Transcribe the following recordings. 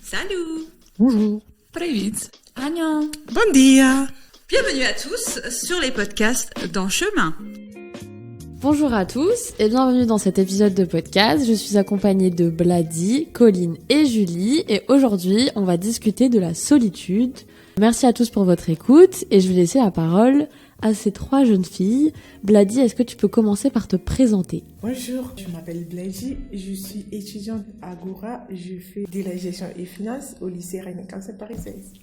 Salut. Bonjour. Привет. Agnon. Bon dia. Bienvenue à tous sur les podcasts d'En Chemin. Bonjour à tous et bienvenue dans cet épisode de podcast. Je suis accompagnée de Blady, Colline et Julie et aujourd'hui on va discuter de la solitude. Merci à tous pour votre écoute et je vais laisser la parole à ces trois jeunes filles. Blady, est-ce que tu peux commencer par te présenter ? Bonjour, je m'appelle Blady, je suis étudiante à Goura, je fais de la gestion et finance au lycée René-Cancel Paris 16.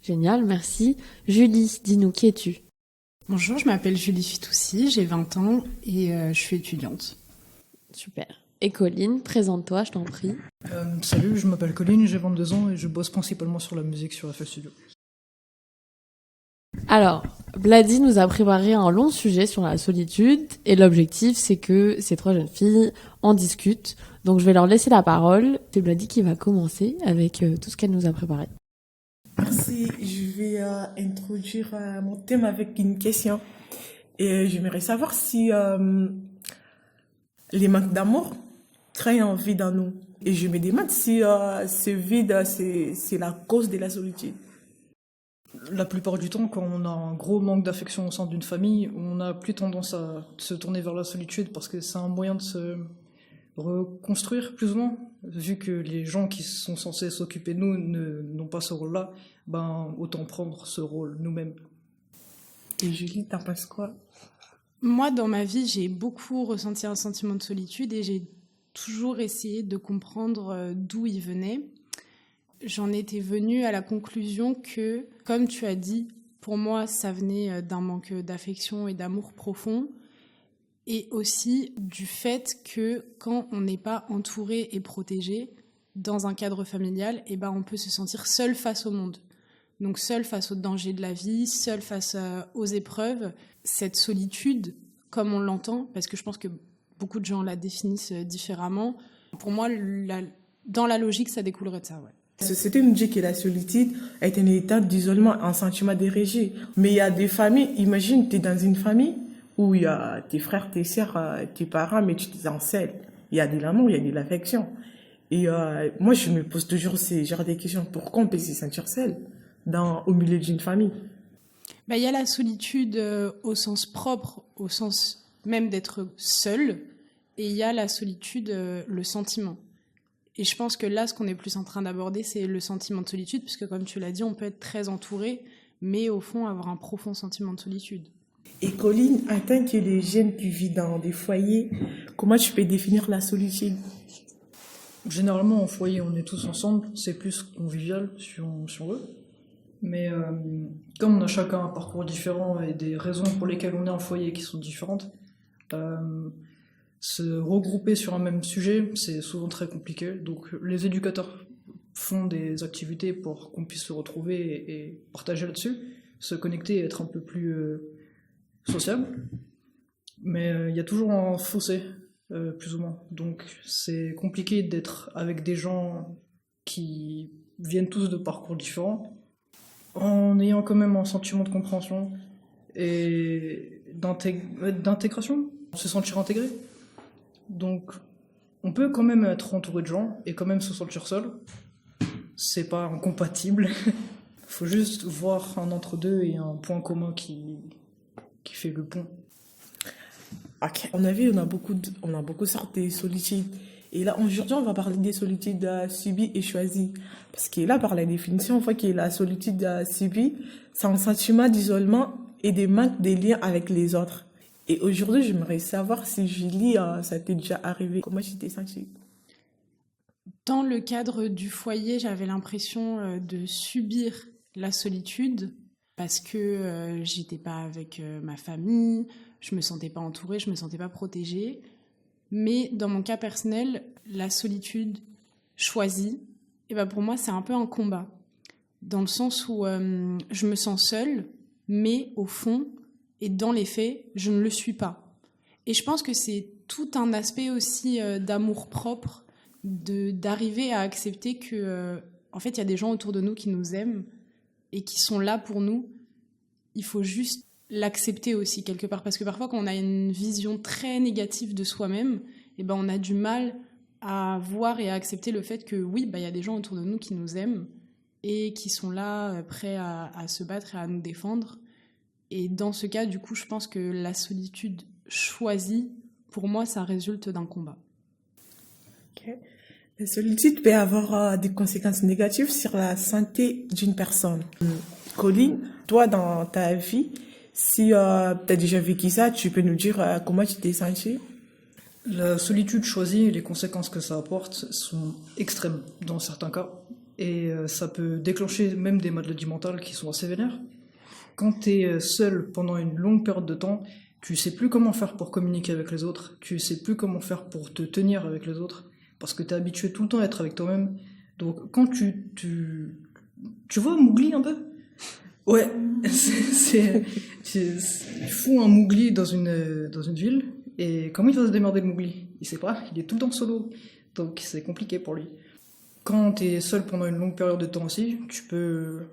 Génial, merci. Julie, dis-nous, qui es-tu ? Bonjour, je m'appelle Julie Fitoussi, j'ai 20 ans et je suis étudiante. Super. Et Colline, présente-toi, je t'en prie. Salut, je m'appelle Colline, j'ai 22 ans et je bosse principalement sur la musique sur FL Studio. Alors, Blady nous a préparé un long sujet sur la solitude et l'objectif c'est que ces trois jeunes filles en discutent. Donc je vais leur laisser la parole. C'est Blady qui va commencer avec tout ce qu'elle nous a préparé. Merci, je vais introduire mon thème avec une question. Et j'aimerais savoir si les manques d'amour créent un vide en nous. Et je me demande si ce vide, c'est la cause de la solitude. La plupart du temps, quand on a un gros manque d'affection au sein d'une famille, on a plus tendance à se tourner vers la solitude parce que c'est un moyen de se reconstruire plus ou moins. Vu que les gens qui sont censés s'occuper de nous n'ont pas ce rôle-là, ben autant prendre ce rôle nous-mêmes. Et Julie, t'en penses quoi ? Moi, dans ma vie, j'ai beaucoup ressenti un sentiment de solitude et j'ai toujours essayé de comprendre d'où il venait. J'en étais venue à la conclusion que, comme tu as dit, pour moi, ça venait d'un manque d'affection et d'amour profond, et aussi du fait que quand on n'est pas entouré et protégé dans un cadre familial, eh ben, on peut se sentir seul face au monde. Donc seul face aux dangers de la vie, seul face aux épreuves. Cette solitude, comme on l'entend, parce que je pense que beaucoup de gens la définissent différemment, pour moi, dans la logique, ça découlerait de ça, ouais. La société nous dit que la solitude est un état d'isolement, un sentiment de rejet. Mais il y a des familles, imagine, tu es dans une famille où il y a tes frères, tes sœurs, tes parents, mais tu te sens seul. Il y a de l'amour, il y a de l'affection. Et moi, je me pose toujours ces genres de questions. Pourquoi on peut se sentir seul au milieu d'une famille ? Il y a la solitude au sens propre, au sens même d'être seul, et il y a la solitude, le sentiment. Et je pense que là, ce qu'on est plus en train d'aborder, c'est le sentiment de solitude, puisque comme tu l'as dit, on peut être très entouré, mais au fond, avoir un profond sentiment de solitude. Et Colline, en tant que les jeunes qui vivent dans des foyers, comment tu peux définir la solitude ? Généralement, en foyer, on est tous ensemble, c'est plus convivial si on veut. Mais comme on a chacun un parcours différent et des raisons pour lesquelles on est en foyer qui sont différentes, se regrouper sur un même sujet, c'est souvent très compliqué. Donc les éducateurs font des activités pour qu'on puisse se retrouver et partager là-dessus, se connecter et être un peu plus sociable. Mais il y a toujours un fossé, plus ou moins. Donc c'est compliqué d'être avec des gens qui viennent tous de parcours différents, en ayant quand même un sentiment de compréhension et d'intégration, se sentir intégré. Donc, on peut quand même être entouré de gens et quand même se sentir seul. C'est pas incompatible. Faut juste voir un entre-deux et un point commun qui fait le pont. Ok. On a vu, on a beaucoup sorti de solitude. Et là, aujourd'hui, on va parler des solitudes subies et choisies. Parce que là, par la définition, on voit que la solitude subie, c'est un sentiment d'isolement et de manque de lien avec les autres. Et aujourd'hui, j'aimerais savoir si Julie, ça t'est déjà arrivé. Comment tu t'es sentie ? Dans le cadre du foyer, j'avais l'impression de subir la solitude parce que j'étais pas avec ma famille, je me sentais pas entourée, je me sentais pas protégée. Mais dans mon cas personnel, la solitude choisie, pour moi, c'est un peu un combat. Dans le sens où je me sens seule, mais au fond, et dans les faits, je ne le suis pas. Et je pense que c'est tout un aspect aussi d'amour-propre, d'arriver à accepter que, en fait, il y a des gens autour de nous qui nous aiment et qui sont là pour nous. Il faut juste l'accepter aussi, quelque part. Parce que parfois, quand on a une vision très négative de soi-même, on a du mal à voir et à accepter le fait que oui, il y a des gens autour de nous qui nous aiment et qui sont là, prêts à se battre et à nous défendre. Et dans ce cas, du coup, je pense que la solitude choisie, pour moi, ça résulte d'un combat. Ok. La solitude peut avoir des conséquences négatives sur la santé d'une personne. Colline, toi, dans ta vie, si tu as déjà vécu ça, tu peux nous dire comment tu t'es sentie? La solitude choisie, les conséquences que ça apporte sont extrêmes dans certains cas. Et ça peut déclencher même des maladies mentales qui sont assez vénères. Quand tu es seul pendant une longue période de temps, tu sais plus comment faire pour communiquer avec les autres, tu sais plus comment faire pour te tenir avec les autres, parce que tu es habitué tout le temps à être avec toi-même. Donc quand tu vois Mowgli un peu? Ouais, tu fous un Mowgli dans une ville, et comment il va se démerder le Mowgli? Il sait pas, il est tout le temps solo, donc c'est compliqué pour lui. Quand tu es seul pendant une longue période de temps aussi, tu peux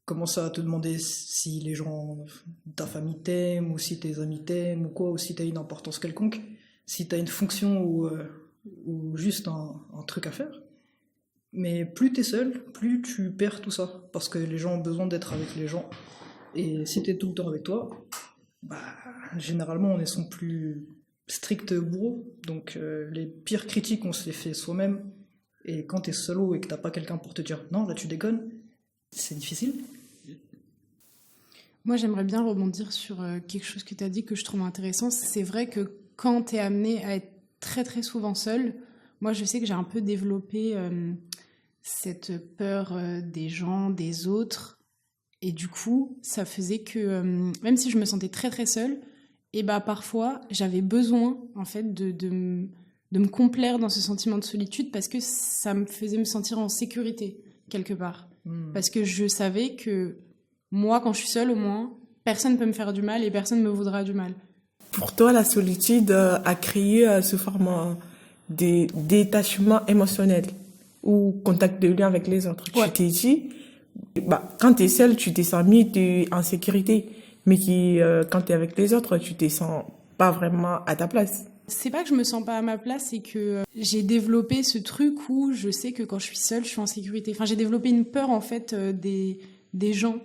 commencer à te demander si les gens de ta famille t'aiment, ou si tes amis t'aiment, ou quoi, ou si tu as une importance quelconque, si tu as une fonction ou juste un truc à faire. Mais plus tu es seul, plus tu perds tout ça, parce que les gens ont besoin d'être avec les gens. Et si tu es tout le temps avec toi, généralement on est son plus strict bourreau, donc les pires critiques on se les fait soi-même. Et quand t'es solo et que t'as pas quelqu'un pour te dire non, là tu déconnes, c'est difficile. Moi, j'aimerais bien rebondir sur quelque chose que tu as dit que je trouve intéressant. C'est vrai que quand tu es amené à être très très souvent seul, moi je sais que j'ai un peu développé cette peur des gens, des autres. Et du coup, ça faisait que même si je me sentais très très seule, et parfois j'avais besoin en fait de me complaire dans ce sentiment de solitude parce que ça me faisait me sentir en sécurité quelque part. Parce que je savais que moi, quand je suis seule, au moins, personne ne peut me faire du mal et personne ne me voudra du mal. Pour toi, la solitude a créé sous forme de détachement émotionnel ou contact de lien avec les autres. Ouais. Tu t'es dit, quand tu es seule, tu te sens mieux, tu es en sécurité. Mais quand tu es avec les autres, tu te sens pas vraiment à ta place. C'est pas que je me sens pas à ma place, c'est que j'ai développé ce truc où je sais que quand je suis seule, je suis en sécurité. Enfin, j'ai développé une peur en fait des gens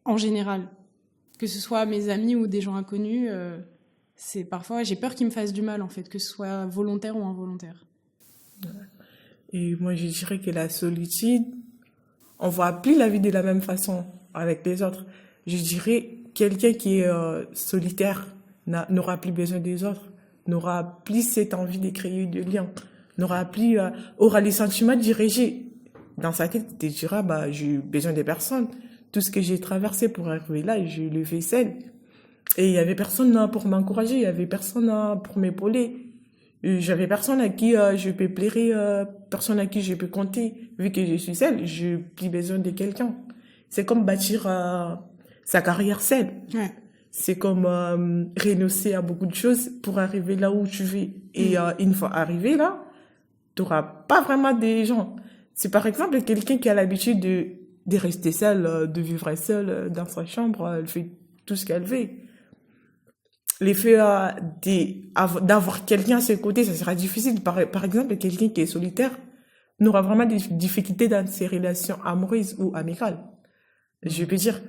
en général, que ce soit mes amis ou des gens inconnus. C'est parfois j'ai peur qu'ils me fassent du mal en fait, que ce soit volontaire ou involontaire. Et moi, je dirais que la solitude, on voit plus la vie de la même façon avec les autres. Je dirais quelqu'un qui est solitaire n'aura plus besoin des autres, n'aura plus cette envie de créer du lien, aura les sentiments dirigés. Dans sa tête, il te dira, j'ai besoin des personnes. Tout ce que j'ai traversé pour arriver là, je le fais seul. Et il y avait personne pour m'encourager, il y avait personne pour m'épauler. J'avais personne à qui je peux plaire, personne à qui je peux compter. Vu que je suis seule, je n'ai plus besoin de quelqu'un. C'est comme bâtir sa carrière seule. Ouais. C'est comme renoncer à beaucoup de choses pour arriver là où tu veux. Et une fois arrivé là, tu n'auras pas vraiment des gens. C'est par exemple quelqu'un qui a l'habitude de rester seule, de vivre seule dans sa chambre, elle fait tout ce qu'elle veut. L'effet d'avoir quelqu'un à ses côtés, ça sera difficile. Par exemple, quelqu'un qui est solitaire n'aura vraiment des difficultés dans ses relations amoureuses ou amicales. Je peux dire.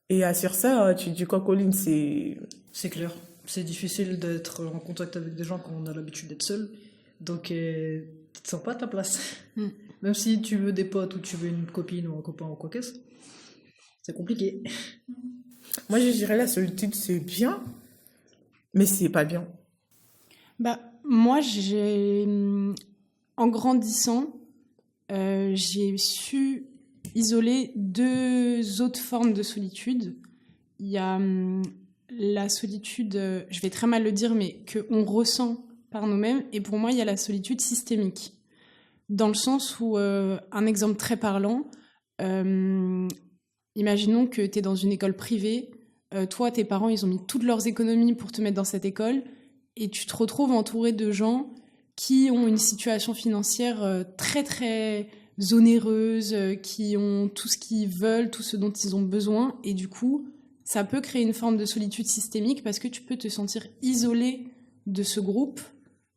Et sur ça, tu dis quoi, Colline? C'est clair. C'est difficile d'être en contact avec des gens quand on a l'habitude d'être seul. Donc, tu te sens pas à ta place. Même si tu veux des potes ou tu veux une copine ou un copain ou quoi qu'est-ce, c'est compliqué. Moi, je dirais la solitude, c'est bien, mais c'est pas bien. Moi, en grandissant, j'ai su isoler deux autres formes de solitude. Il y a la solitude, je vais très mal le dire, mais qu'on ressent par nous-mêmes. Et pour moi, il y a la solitude systémique. Dans le sens où, un exemple très parlant, imaginons que tu es dans une école privée, toi, tes parents, ils ont mis toutes leurs économies pour te mettre dans cette école, et tu te retrouves entouré de gens qui ont une situation financière très, très onéreuse, qui ont tout ce qu'ils veulent, tout ce dont ils ont besoin, et du coup, ça peut créer une forme de solitude systémique parce que tu peux te sentir isolé de ce groupe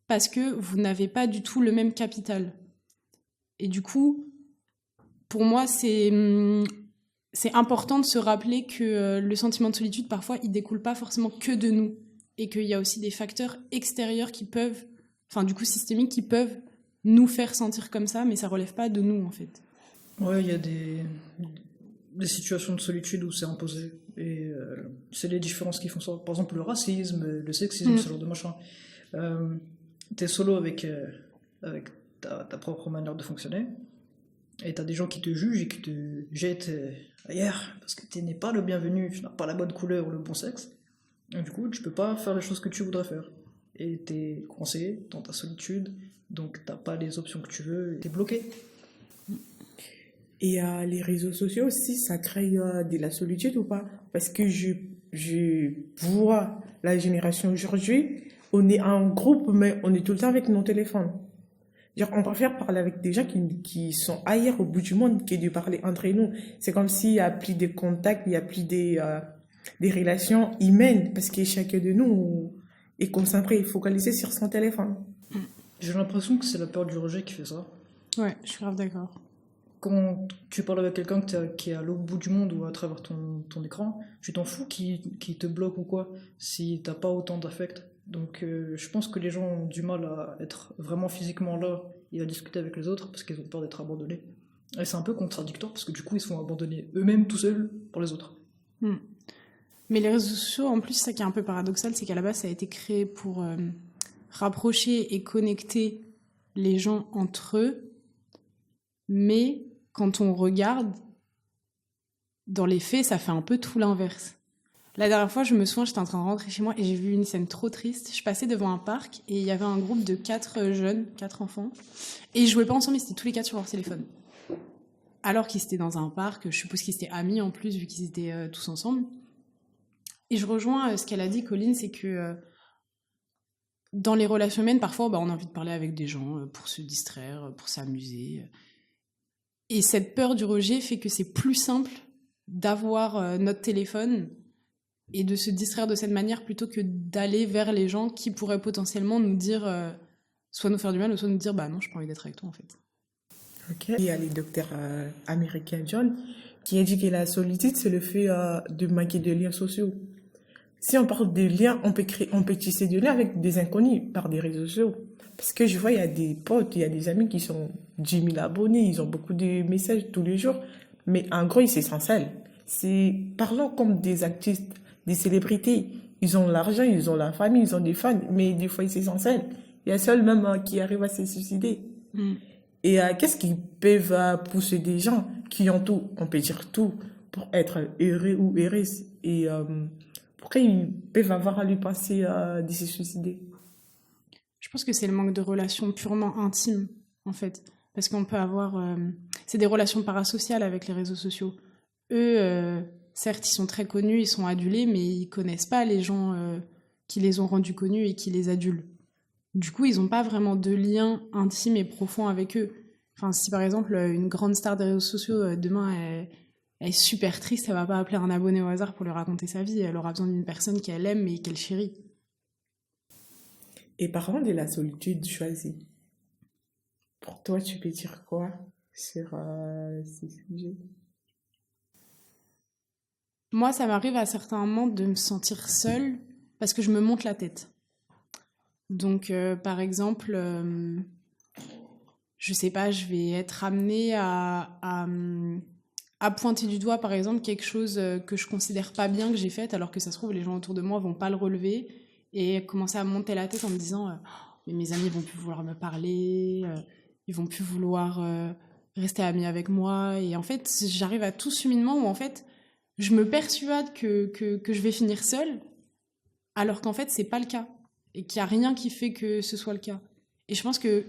parce que vous n'avez pas du tout le même capital. Et du coup, pour moi, c'est important de se rappeler que le sentiment de solitude, parfois, il découle pas forcément que de nous. Et qu'il y a aussi des facteurs extérieurs qui peuvent, enfin du coup systémiques, qui peuvent nous faire sentir comme ça, mais ça relève pas de nous en fait. Ouais, il y a des situations de solitude où c'est imposé. Et c'est les différences qui font ça. Par exemple, le racisme, le sexisme, ce genre de machin. T'es solo avec ta propre manière de fonctionner. Et t'as des gens qui te jugent et qui te jettent ailleurs parce que tu n'es pas le bienvenu, tu n'as pas la bonne couleur ou le bon sexe. Et du coup, tu peux pas faire les choses que tu voudrais faire. Et t'es coincé dans ta solitude, donc t'as pas les options que tu veux, et t'es bloqué. Et les réseaux sociaux aussi, ça crée de la solitude ou pas? Parce que je vois la génération aujourd'hui, on est en groupe, mais on est tout le temps avec nos téléphones. Genre, on préfère parler avec des gens qui sont ailleurs au bout du monde que de parler entre nous. C'est comme s'il n'y a plus de contacts, il n'y a plus des relations humaines, parce que chacun de nous est concentré, focalisé sur son téléphone. J'ai l'impression que c'est la peur du rejet qui fait ça. Ouais, je suis grave d'accord. Quand tu parles avec quelqu'un qui est à l'autre bout du monde ou à travers ton écran, tu t'en fous qui te bloque ou quoi, si t'as pas autant d'affect. Donc je pense que les gens ont du mal à être vraiment physiquement là et à discuter avec les autres parce qu'ils ont peur d'être abandonnés. Et c'est un peu contradictoire parce que du coup ils se font abandonner eux-mêmes tout seuls par les autres. Mais les réseaux sociaux, en plus, ça qui est un peu paradoxal, c'est qu'à la base, ça a été créé pour rapprocher et connecter les gens entre eux. Mais quand on regarde, dans les faits, ça fait un peu tout l'inverse. La dernière fois, je me souviens, j'étais en train de rentrer chez moi et j'ai vu une scène trop triste. Je passais devant un parc et il y avait un groupe de 4 jeunes, 4 enfants. Et ils jouaient pas ensemble, ils étaient tous les 4 sur leur téléphone. Alors qu'ils étaient dans un parc, je suppose qu'ils étaient amis en plus, vu qu'ils étaient tous ensemble. Et je rejoins ce qu'elle a dit, Colline, c'est que dans les relations humaines, parfois, on a envie de parler avec des gens pour se distraire, pour s'amuser. Et cette peur du rejet fait que c'est plus simple d'avoir notre téléphone et de se distraire de cette manière plutôt que d'aller vers les gens qui pourraient potentiellement nous dire, soit nous faire du mal, ou soit nous dire, bah non, j'ai pas envie d'être avec toi en fait. Ok. Il y a le docteur américain John qui a dit que la solitude, c'est le fait de manquer de liens sociaux. Si on parle de liens, on peut tisser des liens avec des inconnus par des réseaux sociaux. Parce que je vois, il y a des potes, il y a des amis qui sont 10 000 abonnés, ils ont beaucoup de messages tous les jours, mais en gros, ils s'essentiels. C'est parlant comme des artistes, des célébrités. Ils ont l'argent, ils ont la famille, ils ont des fans, mais des fois, ils s'essentiels. Il y a seul même qui arrivent à se suicider. Et qu'est-ce qui peuvent pousser des gens qui ont tout, on peut dire tout, pour être heureux ou heureuse? Et pourquoi ils peuvent avoir à lui penser de se suicider? Je pense que c'est le manque de relations purement intimes, en fait. Parce qu'on peut avoir... c'est des relations parasociales avec les réseaux sociaux. Eux, certes, ils sont très connus, ils sont adulés, mais ils connaissent pas les gens qui les ont rendus connus et qui les adulent. Du coup, ils n'ont pas vraiment de lien intime et profond avec eux. Enfin, si par exemple, une grande star des réseaux sociaux, demain, elle est super triste, elle va pas appeler un abonné au hasard pour lui raconter sa vie. Elle aura besoin d'une personne qu'elle aime et qu'elle chérit. Et parlant de la solitude choisie, pour toi, tu peux dire quoi sur ces sujets? Moi, ça m'arrive à certains moments de me sentir seule parce que je me monte la tête. Donc, par exemple, je sais pas, je vais être amenée à pointer du doigt, par exemple, quelque chose que je considère pas bien que j'ai fait, alors que ça se trouve, les gens autour de moi vont pas le relever, et commencer à me monter la tête en me disant mais mes amis vont plus vouloir me parler, ils vont plus vouloir rester amis avec moi. Et en fait, j'arrive à tout ce cheminement où en fait, je me persuade que je vais finir seule, alors qu'en fait, c'est pas le cas. Et qu'il n'y a rien qui fait que ce soit le cas. Et je pense que...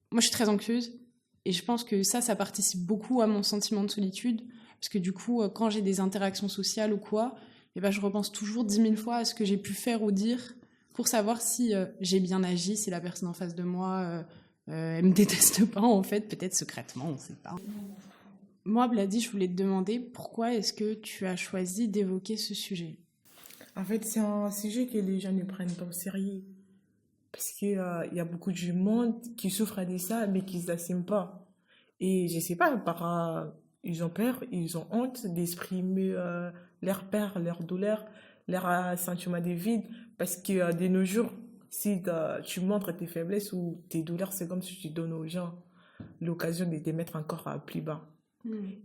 Moi, je suis très anxieuse. Et je pense que ça participe beaucoup à mon sentiment de solitude. Parce que du coup, quand j'ai des interactions sociales ou quoi, eh ben, je repense toujours 10 000 fois à ce que j'ai pu faire ou dire pour savoir si j'ai bien agi, si la personne en face de moi, elle me déteste pas, en fait. Peut-être secrètement, on ne sait pas. Moi, Blady, je voulais te demander pourquoi est-ce que tu as choisi d'évoquer ce sujet ? En fait, c'est un sujet que les gens ne prennent pas au sérieux. Parce qu'il y a beaucoup du monde qui souffre de ça, mais qui ne s'assument pas. Et je sais pas, ils ont peur, ils ont honte d'exprimer leur peur, leur douleur, leur sentiment de vide. Parce que de nos jours, si tu montres tes faiblesses ou tes douleurs, c'est comme si tu donnes aux gens l'occasion de te mettre encore plus bas.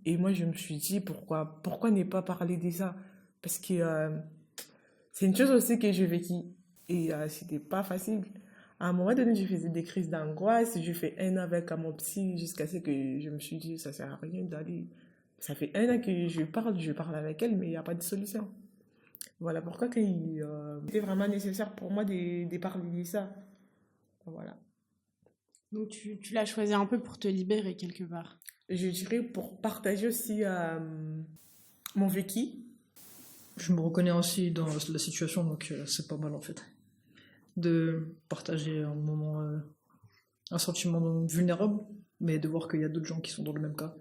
Et moi, je me suis dit, pourquoi ne pas parler de ça? Parce que c'est une chose aussi que j'ai vécue. Et c'était pas facile. À un moment donné, je faisais des crises d'angoisse. Je fais 1 an avec mon psy jusqu'à ce que je me suis dit, ça sert à rien d'aller. Ça fait 1 an que je parle avec elle, mais il n'y a pas de solution. Voilà pourquoi c'était vraiment nécessaire pour moi de parler de ça. Voilà. Donc tu l'as choisi un peu pour te libérer quelque part. Je dirais pour partager aussi mon vécu. Je me reconnais aussi dans la situation, donc c'est pas mal en fait. De partager un moment, un sentiment vulnérable, mais de voir qu'il y a d'autres gens qui sont dans le même cas.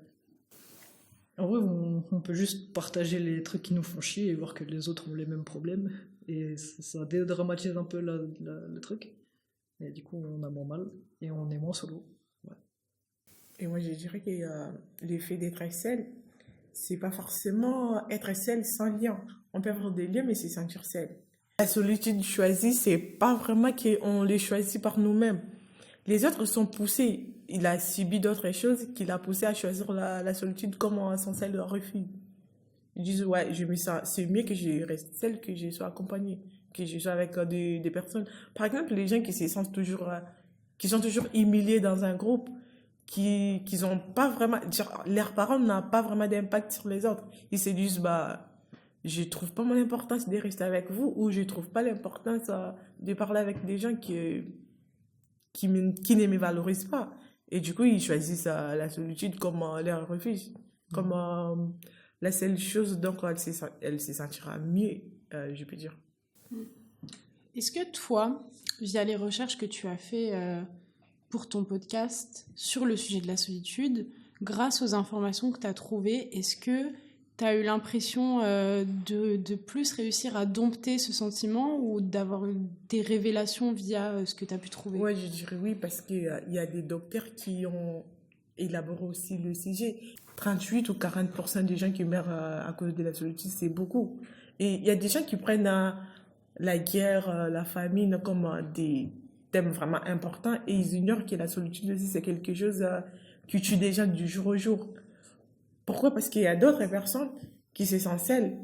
En vrai, on peut juste partager les trucs qui nous font chier et voir que les autres ont les mêmes problèmes. Et ça dédramatise un peu le truc. Et du coup, on a moins mal et on est moins solo. Ouais. Et moi, je dirais que l'effet d'être seul, c'est pas forcément être seul sans lien. On peut avoir des liens, mais c'est sentir seul. La solitude choisie, c'est pas vraiment qu'on les choisit par nous-mêmes. Les autres sont poussés. Il a subi d'autres choses qui l'a poussé à choisir la solitude comme son seul refuge. Ils disent, ouais, c'est mieux que je reste seule, que je sois accompagnée, que je sois avec des personnes. Par exemple, les gens qui se sentent toujours, qui sont toujours humiliés dans un groupe, qui ont pas vraiment, leurs paroles n'ont pas vraiment d'impact sur les autres. Ils se disent, je trouve pas mon importance de rester avec vous, ou je trouve pas l'importance de parler avec des gens qui ne me valorisent pas. Et du coup, ils choisissent la solitude comme leur refuge, comme la seule chose dont elle se sentira mieux, je peux dire. Est-ce que toi, via les recherches que tu as fait pour ton podcast sur le sujet de la solitude, grâce aux informations que tu as trouvées, est-ce que tu as eu l'impression de plus réussir à dompter ce sentiment ou d'avoir eu des révélations via ce que tu as pu trouver? Oui, je dirais oui, parce qu'il y a des docteurs qui ont élaboré aussi le sujet. 38 ou 40% des gens qui meurent à cause de la solitude, c'est beaucoup. Et il y a des gens qui prennent la guerre, la famine comme des thèmes vraiment importants et ils ignorent que la solitude aussi, c'est quelque chose qui tue des gens du jour au jour. Pourquoi? Parce qu'il y a d'autres personnes qui se sentent seules.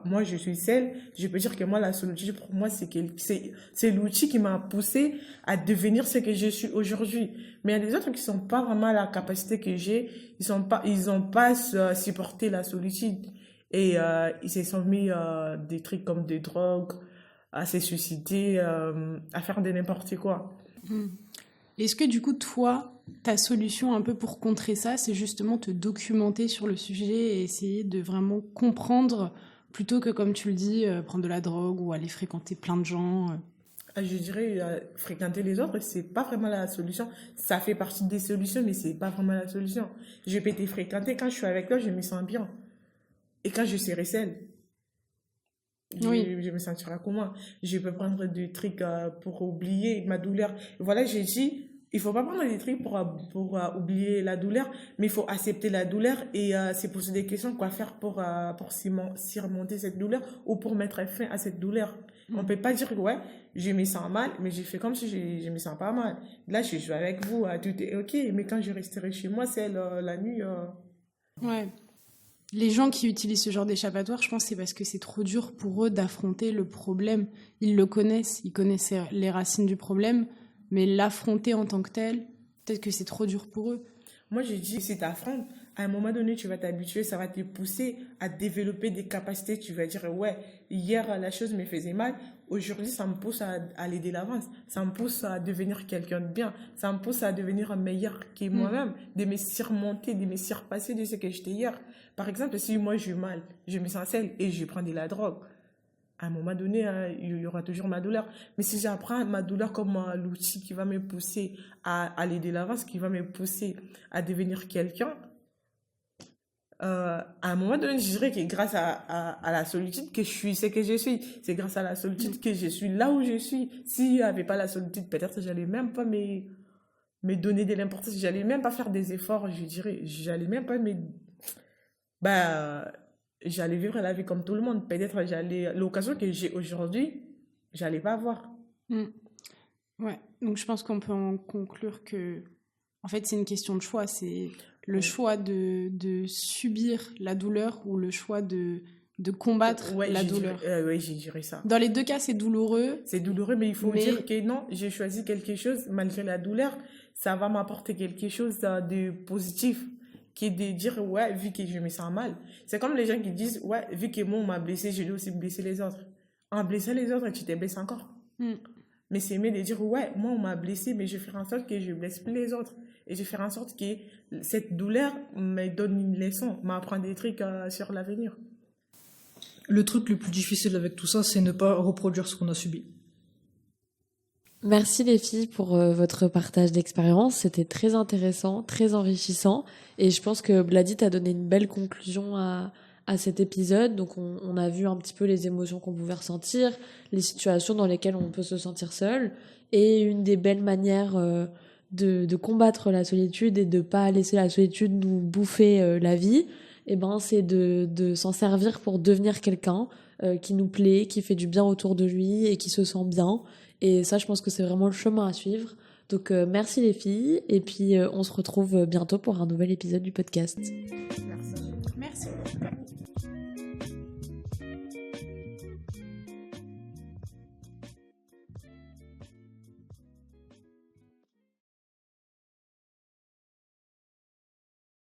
Moi, je suis seule. Je peux dire que moi, la solitude, pour moi, c'est l'outil qui m'a poussée à devenir ce que je suis aujourd'hui. Mais il y a des autres qui sont pas vraiment à la capacité que j'ai. Ils ont pas supporté la solitude. Et ils se sont mis des trucs comme des drogues, à se suicider, à faire de n'importe quoi. Est-ce que du coup, toi, ta solution un peu pour contrer ça, c'est justement te documenter sur le sujet et essayer de vraiment comprendre plutôt que, comme tu le dis, prendre de la drogue ou aller fréquenter plein de gens? Je dirais, fréquenter les autres, c'est pas vraiment la solution. Ça fait partie des solutions, mais c'est pas vraiment la solution. Je peux te fréquenter, quand je suis avec toi, je me sens bien. Et quand je serai seule, je me sentirai comment? Je peux prendre des trucs pour oublier ma douleur. Voilà, j'ai dit, il faut pas prendre des trucs pour oublier la douleur, mais il faut accepter la douleur et se poser des questions, quoi faire pour surmonter cette douleur ou pour mettre fin à cette douleur. On peut pas dire que ouais, je me sens mal, mais j'ai fait comme si je me sens pas mal. Là, je suis avec vous, tout est ok, mais quand je resterai chez moi, c'est la nuit. Ouais. Les gens qui utilisent ce genre d'échappatoire, je pense que c'est parce que c'est trop dur pour eux d'affronter le problème. Ils le connaissent, ils connaissent les racines du problème, mais l'affronter en tant que tel, peut-être que c'est trop dur pour eux. Moi, je dis, si tu affrontes, à un moment donné, tu vas t'habituer, ça va te pousser à développer des capacités. Tu vas dire, ouais, hier, la chose me faisait mal. Aujourd'hui, ça me pousse à aller de l'avance. Ça me pousse à devenir quelqu'un de bien. Ça me pousse à devenir meilleur que moi-même, de me surmonter, de me surpasser de ce que j'étais hier. Par exemple, si moi, j'ai mal, je me sens seule et je prends de la drogue, à un moment donné, il y aura toujours ma douleur. Mais si j'apprends ma douleur comme l'outil qui va me pousser à aller de l'avance, qui va me pousser à devenir quelqu'un, à un moment donné, je dirais que grâce à la solitude que je suis ce que je suis. C'est grâce à la solitude que je suis là où je suis. S'il n'y avait pas la solitude, peut-être j'allais même pas me donner de l'importance. J'allais même pas faire des efforts, je dirais. J'allais même pas j'allais vivre la vie comme tout le monde. Peut-être l'occasion que j'ai aujourd'hui, j'allais pas avoir. Ouais, donc je pense qu'on peut en conclure que, en fait, c'est une question de choix. C'est le choix de subir la douleur ou le choix de combattre la douleur. Oui, je dirais ça. Dans les deux cas, c'est douloureux. C'est douloureux, mais il faut dire que non, j'ai choisi quelque chose, malgré la douleur, ça va m'apporter quelque chose de positif, qui est de dire, ouais, vu que je me sens mal. C'est comme les gens qui disent, ouais, vu que moi, on m'a blessé, je dois aussi blesser les autres. En blessant les autres, tu te blesses encore. Mais c'est mieux de dire, ouais, moi, on m'a blessé, mais je vais faire en sorte que je ne blesse plus les autres. Et je vais faire en sorte que cette douleur me donne une leçon, m'apprend des trucs sur l'avenir. Le truc le plus difficile avec tout ça, c'est ne pas reproduire ce qu'on a subi. Merci les filles pour votre partage d'expérience. C'était très intéressant, très enrichissant. Et je pense que Blady t'a donné une belle conclusion à cet épisode. Donc on a vu un petit peu les émotions qu'on pouvait ressentir, les situations dans lesquelles on peut se sentir seul. Et une des belles manières de combattre la solitude et de pas laisser la solitude nous bouffer la vie, c'est de s'en servir pour devenir quelqu'un qui nous plaît, qui fait du bien autour de lui et qui se sent bien. Et ça, je pense que c'est vraiment le chemin à suivre. Donc merci les filles, et puis on se retrouve bientôt pour un nouvel épisode du podcast. Merci. Merci.